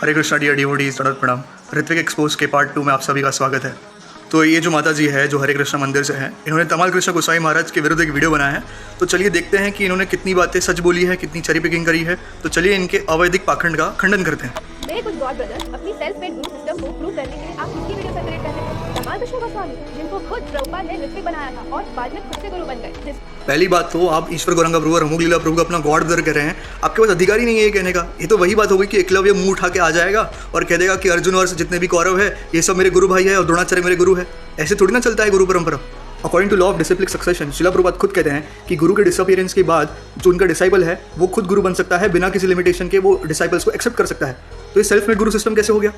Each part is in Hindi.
हरे कृष्णा डियर डिवोटीज, दंडवत प्रणाम। ऋत्विक एक्सपोज के पार्ट 2 में आप सभी का स्वागत है। तो ये जो माता जी है जो हरे कृष्णा मंदिर से हैं, इन्होंने तमाल कृष्ण गोसाई महाराज के विरुद्ध एक वीडियो बनाया है। तो चलिए देखते हैं कि इन्होंने कितनी बातें सच बोली है, कितनी चेरी पिकिंग करी है। तो चलिए इनके अवैधिक पाखंड का खंडन करते हैं। मेरे कुछ गॉड ब्रदर्स अपनी सेल्फ मेड गुरु सिस्टम को प्रूव करने के लिए आप किसकी वीडियो सर्कुलेट करते हैं? तमाल कृष्ण गोस्वामी, जिनको खुद प्रभुपाद ने ऋत्विक बनाया था और बाद में खुद से गुरु बन गए। पहली बात तो आप ईश्वर गौरंगा प्रभु और अमोघ लीला प्रभु को अपना गॉड ब्रदर कह रहे हैं। आपके पास अधिकार ही नहीं है ये कहने का। ये तो वही बात होगी कि एकलव्य मुंह उठा के आ जाएगा और कह देगा कि अर्जुन और जितने भी कौरव है ये सब मेरे गुरु भाई है और द्रोणाचार्य मेरे गुरु है। ऐसे थोड़ी ना चलता है गुरु परंपरा। According to law of disciplic succession, Srila Prabhupada खुद कहते हैं कि गुरु के डिसअपियरेंस के बाद जो उनका डिसाइपल है वो खुद गुरु बन सकता है, बिना किसी लिमिटेशन के वो डिसाइपल्स को एक्सेप्ट कर सकता है। तो ये सेल्फ मेड गुरु सिस्टम कैसे हो गया?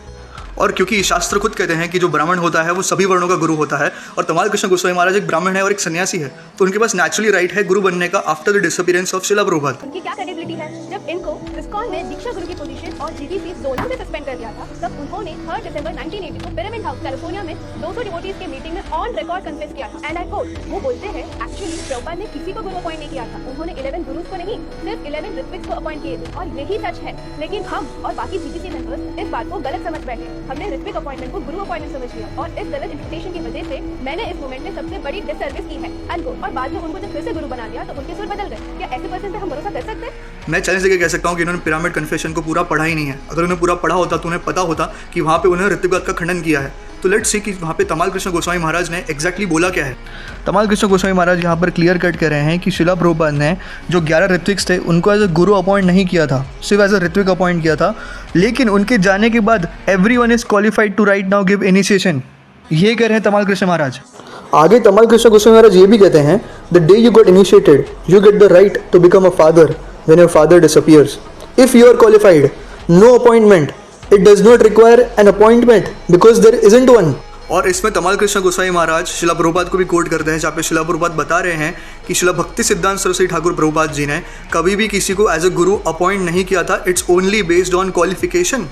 और क्योंकि शास्त्र खुद कहते हैं कि जो ब्राह्मण होता है वो सभी वर्णों का गुरु होता है और तमाल कृष्ण गोस्वामी महाराज एक ब्राह्मण है और एक सन्यासी है, तो उनके पास नेचुरली राइट है गुरु बनने का आफ्टर द डिसअपियरेंस ऑफ शिला प्रभुपाद। उनकी क्या क्रेडिबिलिटी है? जब इनको इस्कॉन ने दीक्षा गुरु की पोजीशन और जीबीसी सोलह से सस्पेंड कर दिया था, तब उन्होंने 3 दिसंबर 1980 को पिरामिड हाउस कैलिफोर्निया में 200 डिवोटीज के मीटिंग में ऑन रिकॉर्ड कन्फेस किया था। एंड आई कोट, वो बोलते हैं एक्चुअली प्रभुपाद ने किसी को गुरु अपॉइंट नहीं किया था, उन्होंने 11 गुरुज को नहीं, सिर्फ 11 ऋत्विक्स को अपॉइंट किए थे। और यही सच है, लेकिन हम और बाकी जीबीसी मेंबर्स इस बात को गलत समझ बैठे। हमने ऋत्विक अपॉइंटमेंट को गुरु अपॉइंटमेंट समझ लिया और इस गलत इंटरप्रिटेशन की वजह से मैंने इस मूवमेंट में सबसे बड़ी डिससर्विस की है। और बाद में उनको जब फिर से गुरु बना दिया तो उनके सुर बदल गए। क्या ऐसे पर्सन पे हम भरोसा कर सकते हैं? मैं चैलेंज देकर कह सकता हूँ कि इन्होंने पिरामिड कन्फेशन को पूरा पढ़ा ही नहीं है। अगर उन्हें पूरा पढ़ा होता तो उन्हें पता होता कि वहाँ पे उन्होंने ऋत्विकवाद का खंडन किया है। तो लेट्स सी कि वहाँ पे तमाल कृष्ण गोस्वामी महाराज ने एग्जैक्टली बोला क्या है। तमाल कृष्ण गोस्वामी महाराज यहाँ पर क्लियर कट कर रहे हैं कि शिला प्रभुपाद ने जो 11 ऋत्विक्स थे उनको एज अ गुरु अपॉइंट नहीं किया था, सिर्फ एज अ ऋत्विक अपॉइंट किया था। लेकिन उनके जाने के बाद everyone is qualified to right now give initiation, ये कह रहे हैं तमाल कृष्ण महाराज। आगे तमाल कृष्ण गोस्वामी महाराज ये भी कहते हैं, the day you got initiated you get the right to become a father when your father disappears. If you are qualified, no appointment, it does not require an appointment because there isn't one. और इसमें तमाल कृष्ण गोस्वामी महाराज शिला प्रभुपाद को भी कोट करते हैं, जहाँ पे शिला प्रभुपाद बता रहे हैं कि शिला भक्ति सिद्धांत सरस्वती ठाकुर प्रभुपाद जी ने कभी भी किसी को एज अ गुरु अपॉइंट नहीं किया था। It's only based on qualification.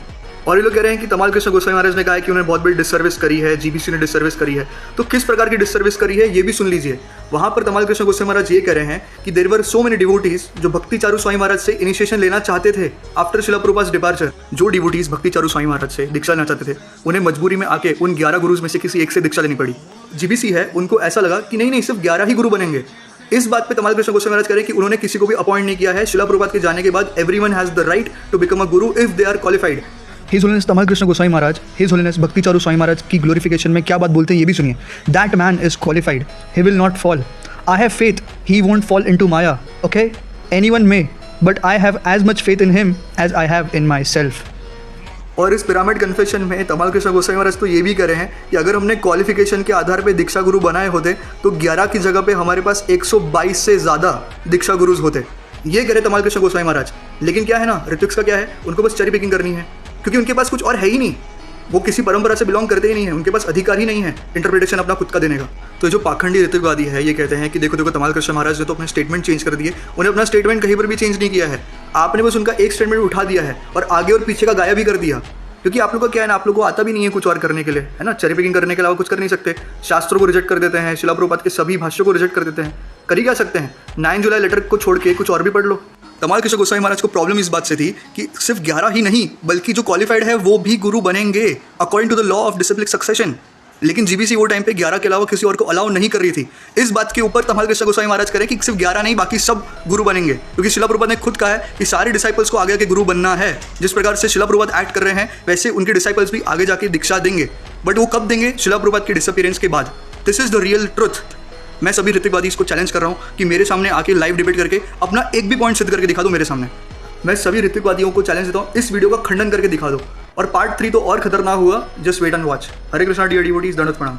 और ये लोग कह रहे हैं कि तमाल कृष्ण गोस्वामी महाराज ने कहा है कि उन्होंने बहुत बड़ी डिससर्विस करी है, जीबीसी ने डिससर्विस करी है। तो किस प्रकार की डिससर्विस करी है ये भी सुन लीजिए। वहाँ पर तमाल कृष्ण गोस्वामी महाराज ये कह रहे हैं कि there were so many devotees जो भक्ति चारू स्वामी महाराज से इनिशिएशन लेना चाहते थे आफ्टर शिला प्रभुपाद डिपार्चर। जो डिवोटीज भक्ति चारू स्वामी महाराज से दीक्षा लेना चाहते थे उन्हें मजबूरी में आके उन 11 गुरुज में से किसी एक से दीक्षा लेनी पड़ी। जीबीसी है, उनको ऐसा लगा कि नहीं सिर्फ 11 ही गुरु बनेंगे। इस बात पे तमाल कृष्ण गोस्वामी महाराज कह रहे हैं कि उन्होंने किसी को भी अपॉइंट नहीं किया है। शिला प्रभुपाद के जाने के बाद everyone has the right to become a guru if they are qualified. His holiness Tamal Krishna Goswami Maharaj, his holiness Bhakti Charu Swami Maharaj की ग्लोरिफिकेशन में क्या बात बोलते हैं ये भी सुनिए। That man is qualified, he will not fall. I have faith, he won't fall into maya. Okay, anyone may, but I have as much faith in him as I have in myself. और इस पिरामिड कन्फेशन में तमाल कृष्ण गोस्वामी महाराज तो ये भी कह रहे हैं कि अगर हमने क्वालिफिकेशन के आधार पर दीक्षा गुरु बनाए होते तो 11 की जगह पे हमारे पास 122 से ज़्यादा दीक्षा गुरुज होते। ये कह रहे तमाल कृष्ण गोस्वामी महाराज। लेकिन क्या है ना, ऋत्विक्स का क्या है, उनको बस चेरी पिकिंग करनी है, क्योंकि उनके पास कुछ और है ही नहीं। वो किसी परंपरा से बिलोंग करते ही नहीं है, उनके पास अधिकार ही नहीं है इंटरप्रिटेशन अपना खुद का देने का। तो जो पाखंडी ऋत्विकवादी है ये कहते हैं कि देखो तमाल कृष्ण महाराज ने तो अपने स्टेटमेंट चेंज कर दिए, उन्हें अपना स्टेटमेंट कहीं पर भी चेंज नहीं किया है। आपने बस उनका एक स्टेटमेंट उठा दिया है और आगे और पीछे का गायब भी कर दिया। क्योंकि आप लोग का क्या है ना, आप लोग को आता भी नहीं है कुछ और करने के लिए, है ना। चेरी पिकिंग करने के अलावा कुछ कर नहीं सकते। शास्त्रों को रिजेक्ट कर देते हैं, शिला प्रभुपाद के सभी भाष्यों को रिजेक्ट कर देते हैं। कर ही क्या सकते हैं? 9 जुलाई लेटर को छोड़ के कुछ और भी पढ़ लो। तमाल कृष्ण गोस्वामी महाराज को प्रॉब्लम इस बात से थी कि सिर्फ 11 ही नहीं बल्कि जो क्वालिफाइड है वो भी गुरु बनेंगे according to the law of disciplic succession. लेकिन जीबीसी वो टाइम पे 11 के अलावा किसी और को अलाउ नहीं कर रही थी। इस बात के ऊपर तमाल कृष्ण गोस्वामी महाराज करें कि सिर्फ 11 नहीं बाकी सब गुरु बनेंगे, क्योंकि शिला प्रभुपाद ने खुद कहा है कि सारे डिसाइपल्स को आगे आके गुरु बनना है। जिस प्रकार से शिला प्रभुपाद एक्ट कर रहे हैं वैसे उनके डिसाइपल्स भी आगे जाके दीक्षा देंगे, बट वो कब देंगे? शिला प्रभुपाद के डिसअपीयरेंस के बाद। This is the real truth. मैं सभी ऋत्विकवादी इसको चैलेंज कर रहा हूँ कि मेरे सामने आके लाइव डिबेट करके अपना एक भी पॉइंट सिद्ध करके दिखा दो मेरे सामने। मैं सभी ऋत्विकवादियों को चैलेंज देता हूँ, इस वीडियो का खंडन करके दिखा दो। और पार्ट 3 तो और खतरनाक हुआ, just wait and watch. Hare Krishna dear devotees, दंडवत प्रणाम।